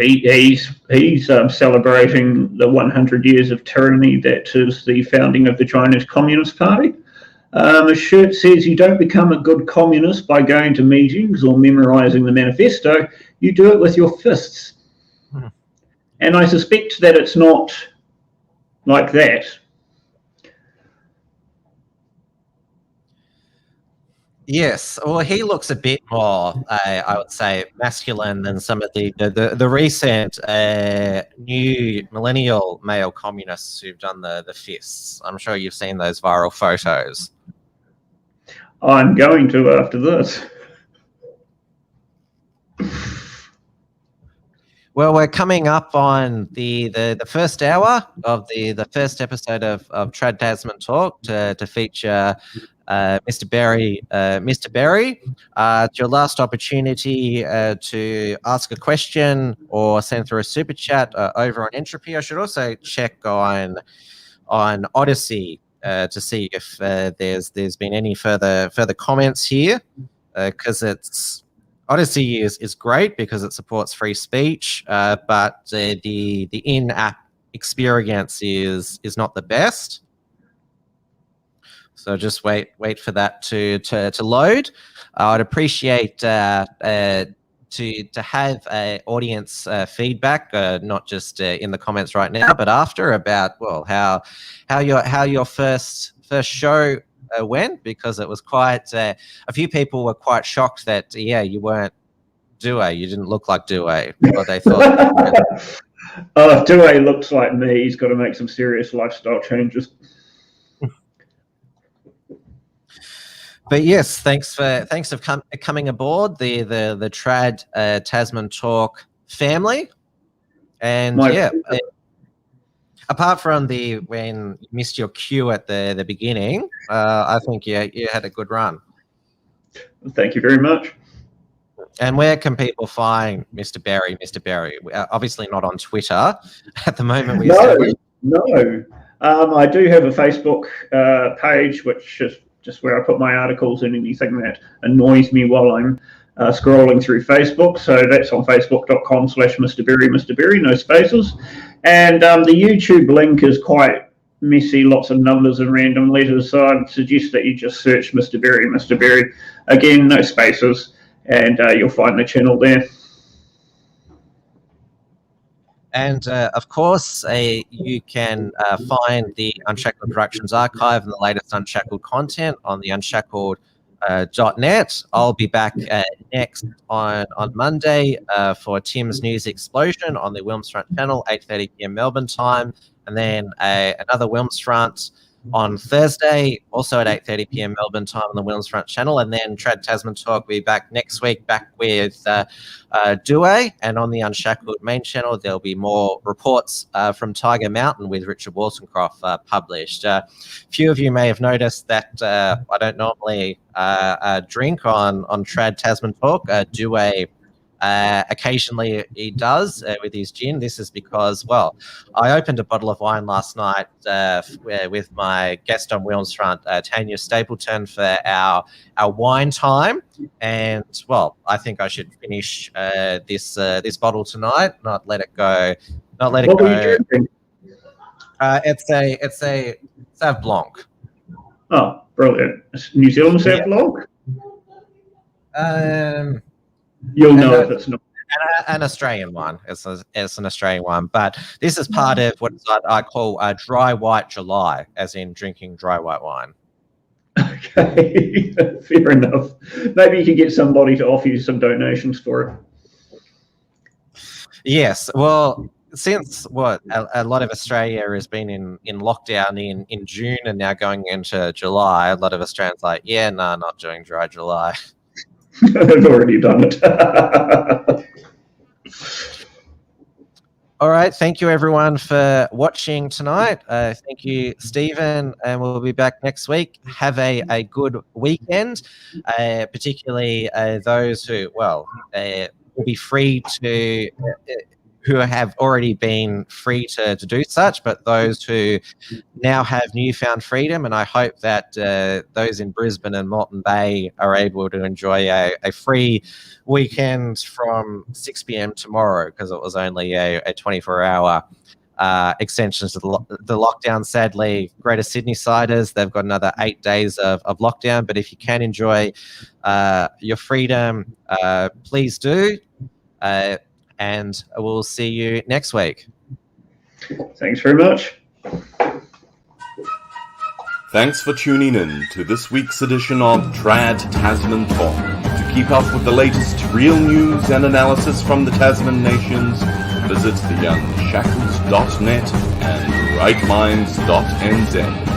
He's celebrating the 100 years of tyranny that is the founding of the Chinese Communist Party. His shirt says, "You don't become a good communist by going to meetings or memorizing the manifesto. You do it with your fists." And I suspect that it's not like that. Yes, well, he looks a bit more, I would say, masculine than some of the recent new millennial male communists who've done the fists. I'm sure you've seen those viral photos. I'm going to after this. Well, we're coming up on the first hour of the first episode of Trad Tasman Talk to feature Mr. Berry. Mr. Berry, it's your last opportunity to ask a question or send through a super chat over on Entropy. I should also check on Odysee to see if there's been any further comments here, because Odysee is great because it supports free speech, but the in-app experience is not the best. So just wait for that to load. I'd appreciate to have audience feedback, not just in the comments right now, but after, about how your first show went, because it was quite a few people were quite shocked that you weren't Dewey, you didn't look like Dewey, what they thought. If Dewey looks like me, he's got to make some serious lifestyle changes. But yes, thanks for coming aboard the Trad Tasman Talk family. And apart from when you missed your cue at the beginning, I think you had a good run. Thank you very much. And where can people find Mr. Berry? Mr. Berry, obviously not on Twitter at the moment. No. I do have a Facebook page, which is just where I put my articles and anything that annoys me while I'm scrolling through Facebook. So that's on facebook.com/Mr. Berry, no spaces. And the YouTube link is quite messy, lots of numbers and random letters. So I'd suggest that you just search Mr. Berry. Again, no spaces. And you'll find the channel there. And of course, you can find the Unshackled Productions archive and the latest Unshackled content on the unshackled.net. I'll be back next on Monday for Tim's News Explosion on the Wilms Front channel, 8:30 p.m. Melbourne time, and then another Wilms Front on Thursday, also at 8:30 p.m. Melbourne time on the Wilms Front channel. And then Trad Tasman Talk will be back next week, back with Dewey. And on the Unshackled main channel, there'll be more reports from Tiger Mountain with Richard Waltoncroft published. A few of you may have noticed that I don't normally drink on Trad Tasman Talk. Dewey occasionally he does with his gin. This is because, well, I opened a bottle of wine last night with my guest on Wilms Front, Tanya Stapleton, for our wine time, and well, I think I should finish this bottle tonight, not let it go. What were you drinking? It's a Sauv Blanc. Oh, brilliant! New Zealand Sauv Blanc. You'll know if it's not. An Australian one. It's an Australian one. But this is part of what I call dry white July, as in drinking dry white wine. Okay, fair enough. Maybe you could get somebody to offer you some donations for it. Yes. Well, since a lot of Australia has been in lockdown in June and now going into July, a lot of Australians are like, yeah, no, not doing dry July. They've already done it. All right. Thank you, everyone, for watching tonight. Thank you, Stephen, and we'll be back next week. Have a good weekend, particularly those who, will be free to... who have already been free to do such, but those who now have newfound freedom. And I hope that those in Brisbane and Moreton Bay are able to enjoy a free weekend from 6 p.m. tomorrow, because it was only a 24-hour extension to the lockdown. Sadly, Greater Sydney siders, they've got another 8 days of lockdown. But if you can enjoy your freedom, please do. And we'll see you next week. Thanks very much. Thanks for tuning in to this week's edition of Trad Tasman Talk. To keep up with the latest real news and analysis from the Tasman nations, visit the unshackled.net and rightminds.nz.